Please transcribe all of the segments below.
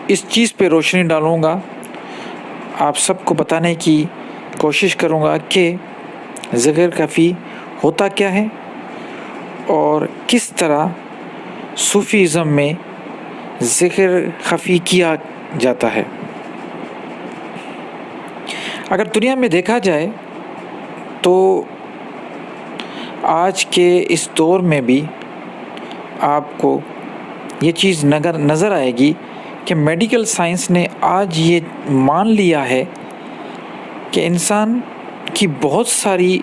اس چیز پہ روشنی ڈالوں گا، آپ سب کو بتانے کی کوشش کروں گا کہ ذکر خفی ہوتا کیا ہے اور کس طرح صوفیزم میں ذکر خفی کیا جاتا ہے۔ اگر دنیا میں دیکھا جائے تو آج کے اس دور میں بھی آپ کو یہ چیز نظر آئے گی کہ میڈیکل سائنس نے آج یہ مان لیا ہے کہ انسان کی بہت ساری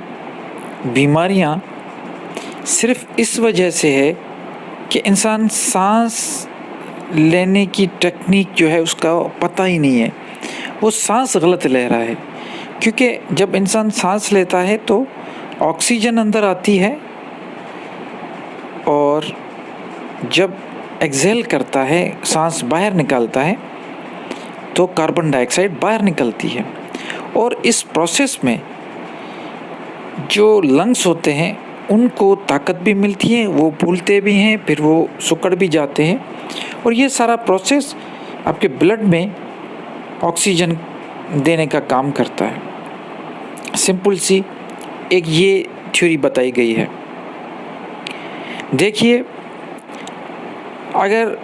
بیماریاں صرف اس وجہ سے ہے کہ انسان سانس لینے کی ٹیکنیک جو ہے اس کا پتہ ہی نہیں ہے، وہ سانس غلط لے رہا ہے، کیونکہ جب انسان سانس لیتا ہے تو آکسیجن اندر آتی ہے اور جب ایکسہیل کرتا ہے، سانس باہر نکالتا ہے تو کاربن ڈائی آکسائڈ باہر نکلتی ہے، اور اس پروسیس میں جو لنگس ہوتے ہیں ان کو طاقت بھی ملتی ہے، وہ پھولتے بھی ہیں، پھر وہ سکڑ بھی جاتے ہیں، اور یہ سارا پروسیس آپ کے بلڈ میں آکسیجن دینے کا کام کرتا ہے۔ سمپل سی ایک یہ تھیوری بتائی گئی ہے۔ دیکھیے، اگر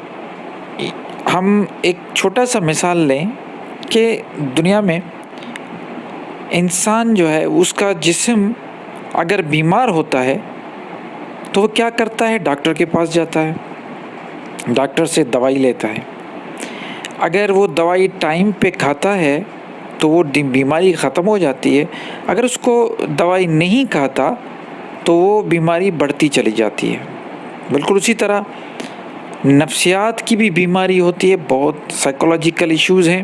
ہم ایک چھوٹا سا مثال لیں کہ دنیا میں انسان جو ہے اس کا جسم اگر بیمار ہوتا ہے تو وہ کیا کرتا ہے؟ ڈاکٹر کے پاس جاتا ہے، ڈاکٹر سے دوائی لیتا ہے۔ اگر وہ دوائی ٹائم پہ کھاتا ہے تو وہ بیماری ختم ہو جاتی ہے، اگر اس کو دوائی نہیں کھاتا تو وہ بیماری بڑھتی چلی جاتی ہے۔ بالکل اسی طرح نفسیات کی بھی بیماری ہوتی ہے، بہت سائیکولوجیکل ایشوز ہیں،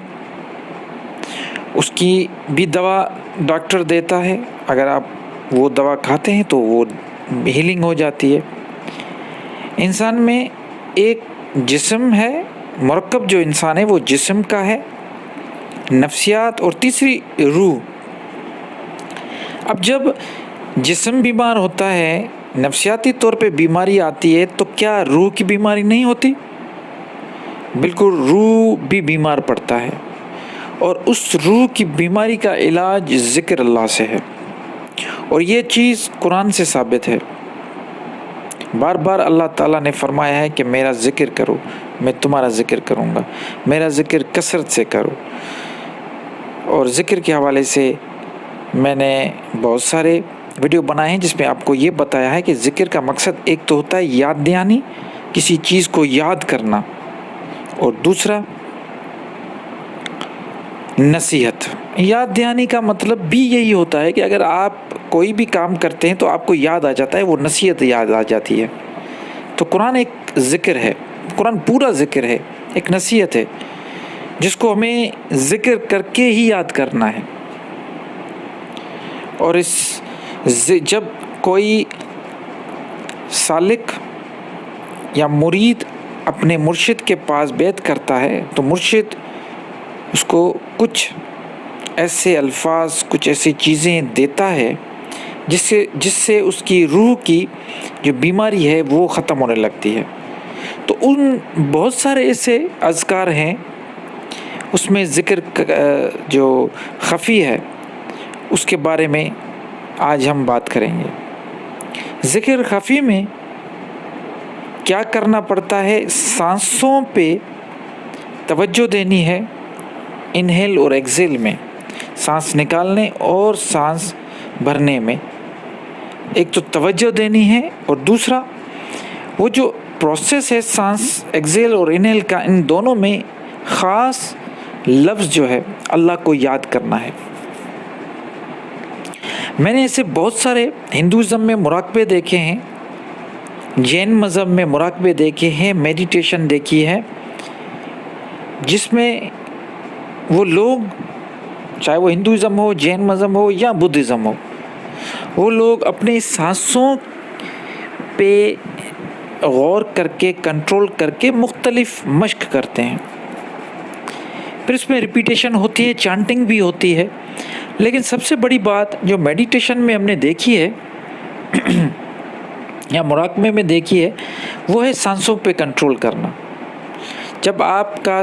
اس کی بھی دوا ڈاکٹر دیتا ہے، اگر آپ وہ دوا کھاتے ہیں تو وہ ہیلنگ ہو جاتی ہے۔ انسان میں ایک جسم ہے، مرکب جو انسان ہے وہ جسم کا ہے، نفسیات اور تیسری روح۔ اب جب جسم بیمار ہوتا ہے، نفسیاتی طور پہ بیماری آتی ہے، تو کیا روح کی بیماری نہیں ہوتی؟ بالکل، روح بھی بیمار پڑتا ہے، اور اس روح کی بیماری کا علاج ذکر اللہ سے ہے، اور یہ چیز قرآن سے ثابت ہے۔ بار بار اللہ تعالیٰ نے فرمایا ہے کہ میرا ذکر کرو، میں تمہارا ذکر کروں گا، میرا ذکر کثرت سے کرو۔ اور ذکر کے حوالے سے میں نے بہت سارے ویڈیو بنائے ہیں جس میں آپ کو یہ بتایا ہے کہ ذکر کا مقصد ایک تو ہوتا ہے یاد دہانی، کسی چیز کو یاد کرنا، اور دوسرا نصیحت۔ یاد دہانی کا مطلب بھی یہی ہوتا ہے کہ اگر آپ کوئی بھی کام کرتے ہیں تو آپ کو یاد آ جاتا ہے، وہ نصیحت یاد آ جاتی ہے۔ تو قرآن ایک ذکر ہے، قرآن پورا ذکر ہے، ایک نصیحت ہے جس کو ہمیں ذکر کر کے ہی یاد کرنا ہے۔ اور جب کوئی سالک یا مرید اپنے مرشد کے پاس بیعت کرتا ہے تو مرشد اس کو کچھ ایسے الفاظ، کچھ ایسی چیزیں دیتا ہے جس سے اس کی روح کی جو بیماری ہے وہ ختم ہونے لگتی ہے۔ تو ان بہت سارے ایسے اذکار ہیں، اس میں ذکر جو خفی ہے اس کے بارے میں آج ہم بات کریں گے۔ ذکر خفی میں کیا کرنا پڑتا ہے؟ سانسوں پہ توجہ دینی ہے، انہیل اور ایکسہیل میں، سانس نکالنے اور سانس بھرنے میں ایک تو توجہ دینی ہے، اور دوسرا وہ جو پروسیس ہے سانس ایکسہیل اور انہیل کا، ان دونوں میں خاص لفظ جو ہے اللہ کو یاد کرنا ہے۔ میں نے ایسے بہت سارے ہندوازم میں مراقبے دیکھے ہیں، جین مذہب میں مراقبے دیکھے ہیں، میڈیٹیشن دیکھی ہے، جس میں وہ لوگ، چاہے وہ ہندوازم ہو، جین مذہب ہو یا بدھزم ہو، وہ لوگ اپنی سانسوں پہ غور کر کے، کنٹرول کر کے مختلف مشق کرتے ہیں۔ پھر اس میں ریپیٹیشن ہوتی ہے، چانٹنگ بھی ہوتی ہے، لیکن سب سے بڑی بات جو میڈیٹیشن میں ہم نے دیکھی ہے یا مراقبے میں دیکھی ہے وہ ہے سانسوں پہ کنٹرول کرنا۔ جب آپ کا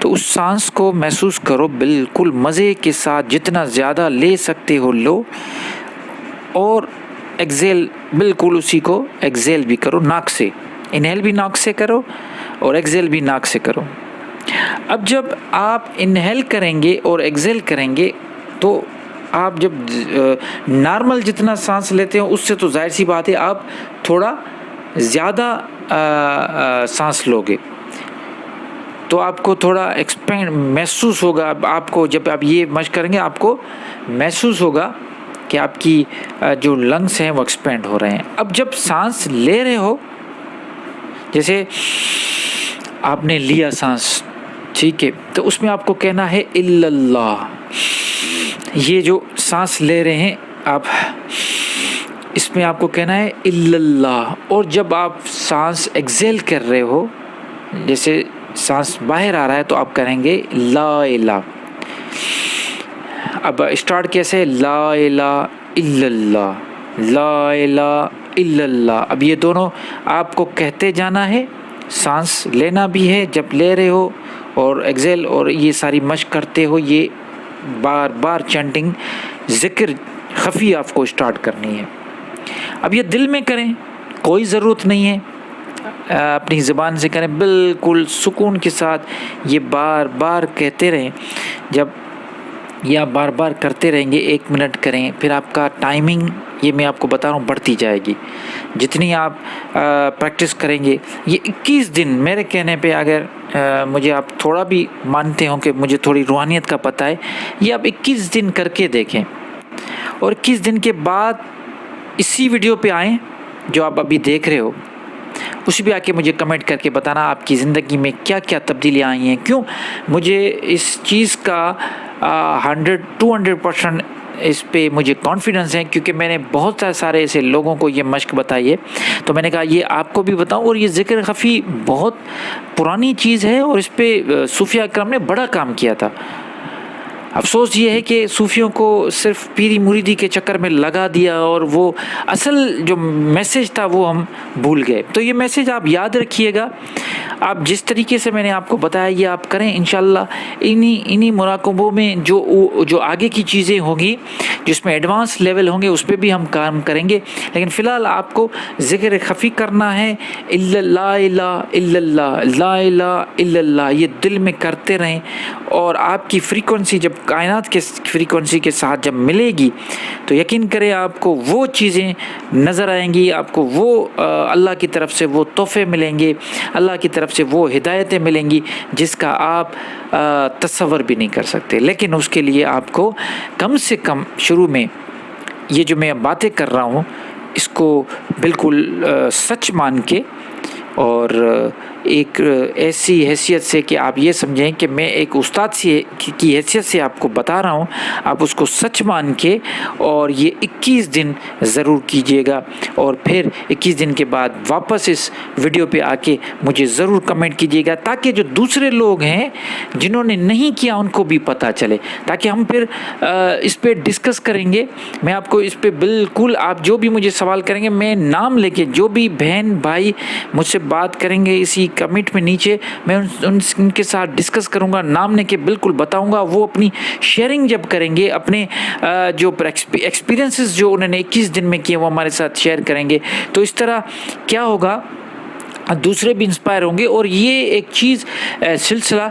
تو اس سانس کو محسوس کرو، بالکل مزے کے ساتھ جتنا زیادہ لے سکتے ہو لو، اور ایکزیل بالکل اسی کو ایکزیل بھی کرو ناک سے، انہیل بھی ناک سے کرو اور ایکزیل بھی ناک سے کرو۔ اب جب آپ انہیل کریں گے اور ایکزیل کریں گے تو آپ جب نارمل جتنا سانس لیتے ہو اس سے تو ظاہر سی بات ہے آپ تھوڑا زیادہ سانس لو گے، تو آپ کو تھوڑا ایکسپینڈ محسوس ہوگا۔ آپ کو جب آپ یہ مشق کریں گے آپ کو محسوس ہوگا کہ آپ کی جو لنگس ہیں وہ ایکسپینڈ ہو رہے ہیں۔ اب جب سانس لے رہے ہو، جیسے آپ نے لیا سانس، ٹھیک ہے، تو اس میں آپ کو کہنا ہے الا اللہ۔ یہ جو سانس لے رہے ہیں آپ، اس میں آپ کو کہنا ہے الا اللہ۔ اور جب آپ سانس ایکزیل کر رہے ہو، جیسے سانس باہر آ رہا ہے تو آپ کریں گے لا الہ۔ اب اسٹارٹ کیسے؟ لا الہ الا اللہ، لا الہ الا اللہ۔ اب یہ دونوں آپ کو کہتے جانا ہے، سانس لینا بھی ہے جب لے رہے ہو اور ایکزیل، اور یہ ساری مشق کرتے ہو، یہ بار بار چینٹنگ ذکر خفی آپ کو اسٹارٹ کرنی ہے۔ اب یہ دل میں کریں، کوئی ضرورت نہیں ہے اپنی زبان سے کریں، بالکل سکون کے ساتھ یہ بار بار کہتے رہیں۔ جب یہ آپ بار بار کرتے رہیں گے، 1 منٹ کریں، پھر آپ کا ٹائمنگ یہ میں آپ کو بتا رہا ہوں بڑھتی جائے گی جتنی آپ پریکٹس کریں گے۔ یہ 21 دن میرے کہنے پہ، اگر مجھے آپ تھوڑا بھی مانتے ہوں کہ مجھے تھوڑی روحانیت کا پتہ ہے، یہ آپ 21 دن کر کے دیکھیں، اور 21 دن کے بعد اسی ویڈیو پہ آئیں جو آپ ابھی دیکھ رہے ہو، اسی پہ آ کے مجھے کمنٹ کر کے بتانا آپ کی زندگی میں کیا کیا تبدیلیاں آئی ہیں۔ کیوں مجھے اس چیز کا 200% اس پہ مجھے کانفیڈنس ہے، کیونکہ میں نے بہت سارے ایسے لوگوں کو یہ مشق بتائی ہے، تو میں نے کہا یہ آپ کو بھی بتاؤں۔ اور یہ ذکر خفی بہت پرانی چیز ہے، اور اس پہ صوفیہ اکرام نے بڑا کام کیا تھا۔ افسوس یہ ہے کہ صوفیوں کو صرف پیری مریدی کے چکر میں لگا دیا، اور وہ اصل جو میسیج تھا وہ ہم بھول گئے۔ تو یہ میسیج آپ یاد رکھیے گا، آپ جس طریقے سے میں نے آپ کو بتایا یہ آپ کریں، انشاءاللہ انہی مراقبوں میں جو آگے کی چیزیں ہوں گی، جس میں ایڈوانس لیول ہوں گے، اس پہ بھی ہم کام کریں گے۔ لیکن فی الحال آپ کو ذکر خفی کرنا ہے، لا الہ الا اللہ، لا الہ الا اللہ، یہ دل میں کرتے رہیں، اور آپ کی فریکوینسی جب کائنات کے فریکوینسی کے ساتھ جب ملے گی تو یقین کریں آپ کو وہ چیزیں نظر آئیں گی، آپ کو وہ اللہ کی طرف سے وہ تحفے ملیں گے، اللہ کی طرف سے وہ ہدایتیں ملیں گی جس کا آپ تصور بھی نہیں کر سکتے۔ لیکن اس کے لیے آپ کو کم سے کم شروع میں یہ جو میں باتیں کر رہا ہوں اس کو بالکل سچ مان کے، اور ایک ایسی حیثیت سے کہ آپ یہ سمجھیں کہ میں ایک استاد کی حیثیت سے آپ کو بتا رہا ہوں، آپ اس کو سچ مان کے اور یہ 21 دن ضرور کیجئے گا، اور پھر 21 دن کے بعد واپس اس ویڈیو پہ آ کے مجھے ضرور کمنٹ کیجئے گا، تاکہ جو دوسرے لوگ ہیں جنہوں نے نہیں کیا ان کو بھی پتہ چلے، تاکہ ہم پھر اس پہ ڈسکس کریں گے۔ میں آپ کو اس پہ بالکل، آپ جو بھی مجھے سوال کریں گے میں نام لے کے، جو بھی بہن بھائی مجھ سے بات کریں گے اسی کمنٹ میں نیچے، میں ان کے ساتھ ڈسکس کروں گا، نام لے کے بالکل بتاؤں گا۔ وہ اپنی شیئرنگ جب کریں گے، اپنے جو ایکسپیرینسز جو انہوں نے 21 دن میں کیے وہ ہمارے ساتھ شیئر کریں گے، تو اس طرح کیا ہوگا، دوسرے بھی انسپائر ہوں گے، اور یہ ایک چیز سلسلہ